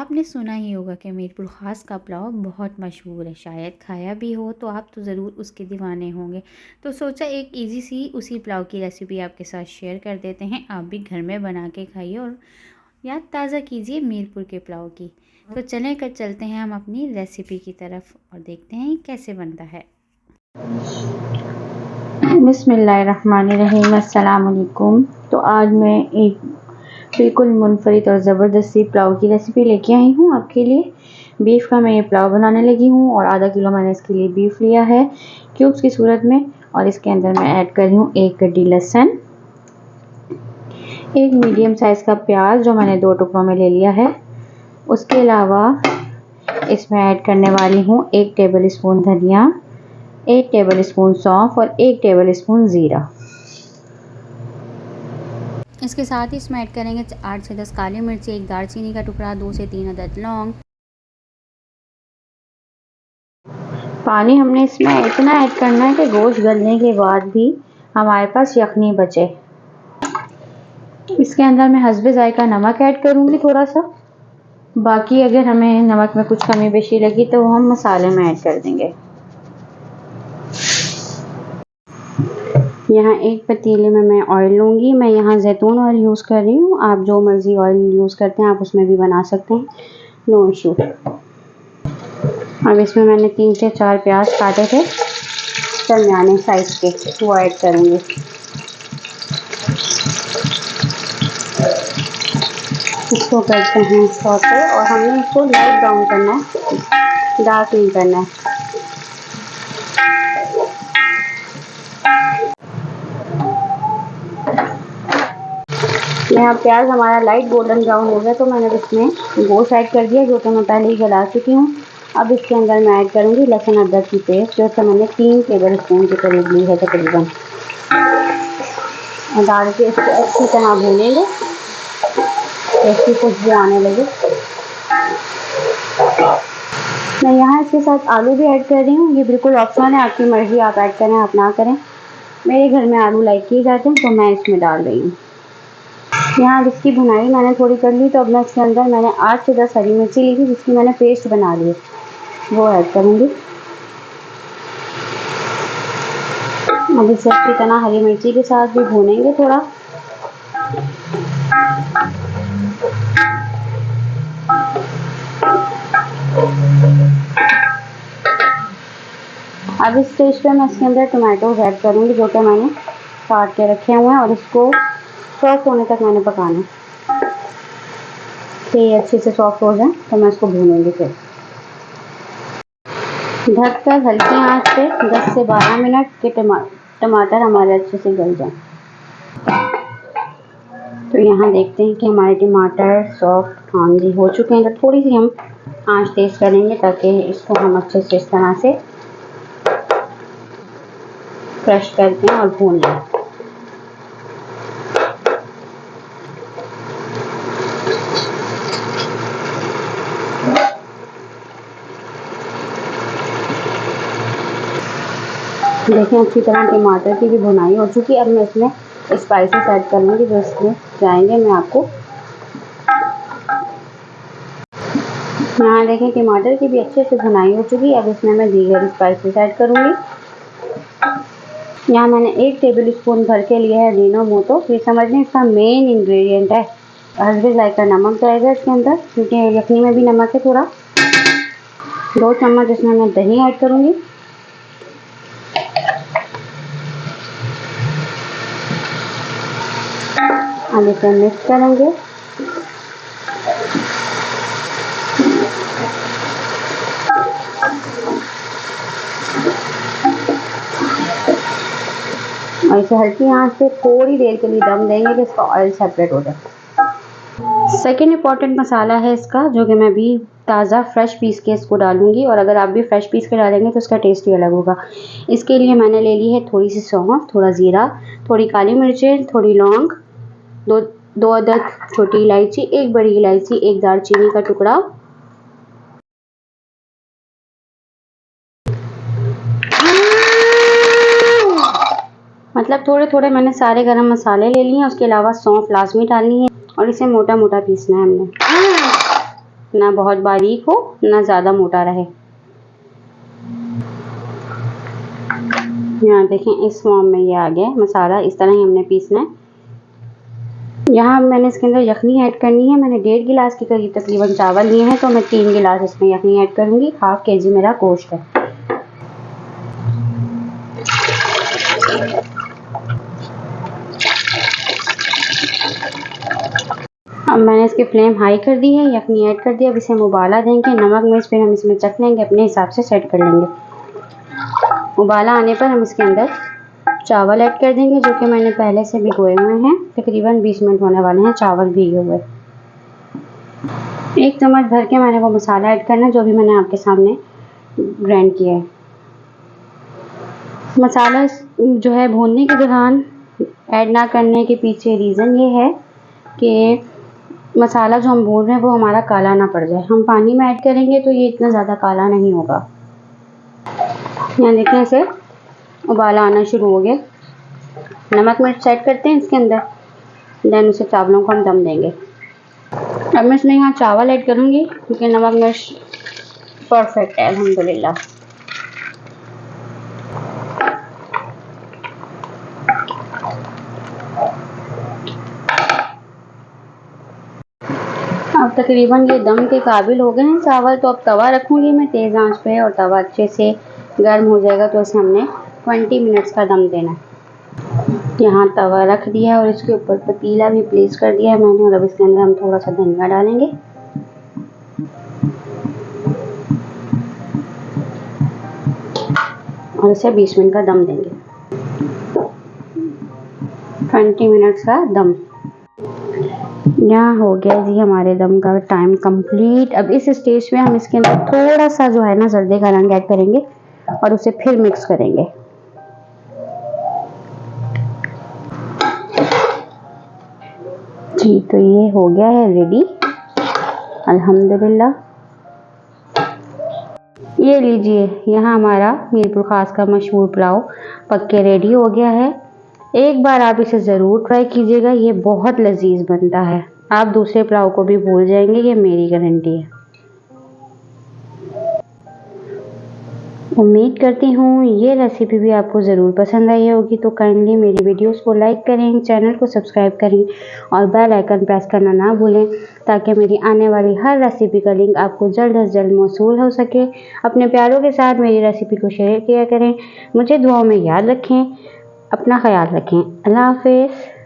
आपने सुना ही होगा कि मीरपुर ख़ास का पुलाव बहुत मशहूर है, शायद खाया भी हो तो आप तो ज़रूर उसके दीवाने होंगे। तो सोचा एक इजी सी उसी पुलाव की रेसिपी आपके साथ शेयर कर देते हैं। आप भी घर में बना के खाइए और याद ताज़ा कीजिए मीरपुर के पुलाव की। तो चलते हैं हम अपनी रेसिपी की तरफ और देखते हैं कैसे बनता है। बिस्मिल्लाहिर्रहमानिर्रहीम, अस्सलाम वालेकुम। तो आज मैं एक बिल्कुल मुनफरिद और ज़बरदस्ती पुलाव की रेसिपी लेके आई हूँ आपके लिए। बीफ का मैं ये पुलाव बनाने लगी हूँ और आधा किलो मैंने इसके लिए बीफ लिया है क्यूब्स की सूरत में। और इसके अंदर मैं ऐड कर रही हूँ एक गड्डी लहसुन, एक मीडियम साइज़ का प्याज जो मैंने 2 टुकड़ों में ले लिया है। उसके अलावा इसमें ऐड करने वाली हूँ 1 टेबल स्पून धनिया, 1 टेबल स्पून सौंफ और 1 टेबल स्पून ज़ीरा। इसके साथ ही इसमें ऐड करेंगे 8 से 10 काली मिर्ची, 1 दालचीनी का टुकड़ा, 2 से 3 अदद लौंग। पानी हमने इसमें इतना ऐड करना है कि गोश्त गलने के बाद भी हमारे पास यखनी बचे। इसके अंदर मैं हस्बे जायका नमक ऐड करूँगी थोड़ा सा। बाकी अगर हमें नमक में कुछ कमी बेशी लगी तो हम मसाले में ऐड कर देंगे। यहाँ एक पतीले में मैं ऑयल लूँगी। मैं यहाँ जैतून ऑयल यूज़ कर रही हूँ, आप जो मर्ज़ी ऑयल यूज़ करते हैं आप उसमें भी बना सकते हैं, नो इशू। अब इसमें मैंने 3 से 4 प्याज काटे थे दरमियाने साइज़ के, वो ऐड करूँगी। इसको करते हैं सौटे और हमने इसको लाइट ब्राउन करना है, डार्क नहीं करना है। यहाँ प्याज हमारा लाइट गोल्डन ब्राउन हो गया तो मैंने इसमें गोश्त ऐड कर दिया जो कि मैं पहले ही गला चुकी हूँ। अब इसके अंदर मैं ऐड करूँगी लहसुन अदरक की पेस्ट जो कि मैंने 3 टेबल स्पून के करीब ली है तकरीबन। डाल के इसको अच्छी तरह भूनेंगे, इसकी खुशबू आने लगे। मैं यहाँ इसके साथ आलू भी ऐड कर रही हूँ, ये बिल्कुल ऑप्शनल है, आपकी मर्ज़ी, आप ऐड करें आप ना करें। मेरे घर में आलू लाइक किए जाते हैं तो मैं इसमें डाल रही हूँ। यहाँ इसकी भुनाई मैंने थोड़ी कर ली तो अब मैं इसके अंदर मैंने 8 से 10 हरी मिर्ची ली थी जिसकी मैंने पेस्ट बना ली है, वो ऐड करूँगी। अब इसे अच्छी तरह हरी मिर्ची के साथ भी भूनेंगे थोड़ा। अब इस स्टेज पे मैं इसके अंदर टमाटोज ऐड करूँगी जो कि मैंने काट के रखे हुए हैं और इसको सॉफ्ट होने तक मैंने पकाना है। तो ये अच्छे से सॉफ्ट हो जाए तो मैं इसको भूनूंगी। फिर ढककर हल्की आंच पे 10 से 12 मिनट के टमाटर हमारे अच्छे से गल जाएं। तो यहाँ देखते हैं कि हमारे टमाटर सॉफ्ट हाँ जी हो चुके हैं। तो थोड़ी सी हम आंच तेज करेंगे ताकि इसको हम अच्छे से इस तरह से क्रश करते हैं और भून लें। देखें अच्छी तरह टमाटर की भी भुनाई हो चुकी है। अब मैं इसमें स्पाइसेस ऐड करूँगी जो इसमें जाएंगे। मैं आपको यहाँ देखें टमाटर की भी अच्छे से भुनाई हो चुकी है। अब इसमें मैं दीगर स्पाइसेस ऐड करूँगी। यहाँ मैंने 1 टेबल स्पून भर के लिया है अजीनो मोटो, ये समझ लें इसका मेन इंग्रेडिएंट है। हस्बे जायका नमक जाएगा इसके अंदर क्योंकि यखनी में भी नमक है थोड़ा। 2 चम्मच इसमें मैं दही ऐड करूँगी। अब इसे मिक्स करेंगे। और इसे हल्की आंच पे थोड़ी देर के लिए दम देंगे कि इसका ऑयल सेपरेट हो जाए। सेकेंड इम्पॉर्टेंट मसाला है इसका जो कि मैं भी ताज़ा फ्रेश पीस के इसको डालूंगी और अगर आप भी फ्रेश पीस के डालेंगे तो इसका टेस्ट ही अलग होगा। इसके लिए मैंने ले ली है थोड़ी सी सौंफ, थोड़ा ज़ीरा, थोड़ी काली मिर्चें, थोड़ी लौंग, दो अदद छोटी इलायची, 1 बड़ी इलायची, 1 दालचीनी का टुकड़ा। मतलब थोड़े थोड़े मैंने सारे गरम मसाले ले लिए हैं। उसके अलावा सौंफ लाजमी डालनी है और इसे मोटा मोटा पीसना है हमने। ना बहुत बारीक हो ना ज़्यादा मोटा रहे। यहाँ देखें इस फॉर्म में ये आ गया मसाला, इस तरह ही हमने पीसना है। यहाँ मैंने इसके अंदर यखनी ऐड करनी है। मैंने 1.5 गिलास के करीब तकरीबन चावल लिए हैं, तो मैं 3 गिलास इसमें यखनी ऐड करूँगी। 1/2 kg मेरा गोश्त है। अब मैंने इसकी फ्लेम हाई कर दी है, यखनी ऐड कर दिया। अब इसे हम उबाला देंगे। नमक मिर्च फिर हम इसमें चख लेंगे, अपने हिसाब से सेट कर लेंगे। उबाला आने पर हम इसके अंदर चावल ऐड कर देंगे, जो कि मैंने पहले से भिगोए हुए हैं। तकरीबन 20 मिनट होने वाले हैं चावल भीगे हुए। 1 चम्मच भर के मैंने वो मसाला ऐड करना है जो भी मैंने आपके सामने ग्राइंड किया है। मसाला जो है भूनने के दौरान ऐड ना करने के पीछे रीज़न ये है कि मसाला जो हम भून रहे हैं वो हमारा काला ना पड़ जाए। हम पानी में ऐड करेंगे तो ये इतना ज़्यादा काला नहीं होगा। यहाँ देखते इसे उबाला आना शुरू हो गया। नमक मिर्च ऐड करते हैं इसके अंदर, देन उसे चावलों को हम दम देंगे। अब मैं इसमें यहाँ चावल ऐड करूँगी क्योंकि नमक मिर्च परफेक्ट है अल्हम्दुलिल्लाह। अब तकरीबन ये दम के काबिल हो गए हैं चावल। तो अब तवा रखूँगी मैं तेज़ आंच पे और तवा अच्छे से गर्म हो जाएगा तो इसे हमने 20 मिनट्स का दम देना है। यहाँ तवा रख दिया और इसके ऊपर पतीला भी प्लेस कर दिया है मैंने। और अब इसके अंदर हम थोड़ा सा धनिया डालेंगे और इसे 20 मिनट का दम देंगे। 20 मिनट्स का दम यहाँ हो गया जी। हमारे दम का टाइम कंप्लीट। अब इस स्टेज पे हम इसके अंदर थोड़ा सा जो है ना जर्दे का रंग ऐड करेंगे और उसे फिर मिक्स करेंगे। जी तो ये हो गया है रेडी अल्हम्दुलिल्लाह। ये लीजिए, यहाँ हमारा मीरपुर खास का मशहूर पुलाव पक के रेडी हो गया है। एक बार आप इसे ज़रूर ट्राई कीजिएगा, ये बहुत लजीज बनता है। आप दूसरे पुलाव को भी भूल जाएंगे, ये मेरी गारंटी है। उम्मीद करती हूँ ये रेसिपी भी आपको ज़रूर पसंद आई होगी। तो काइंडली मेरी वीडियोस को लाइक करें, चैनल को सब्सक्राइब करें और बेल आइकन प्रेस करना ना भूलें, ताकि मेरी आने वाली हर रेसिपी का लिंक आपको जल्द अज जल्द मौसूल हो सके। अपने प्यारों के साथ मेरी रेसिपी को शेयर किया करें। मुझे दुआओं में याद रखें। अपना ख्याल रखें। अल्लाह हाफ़िज़।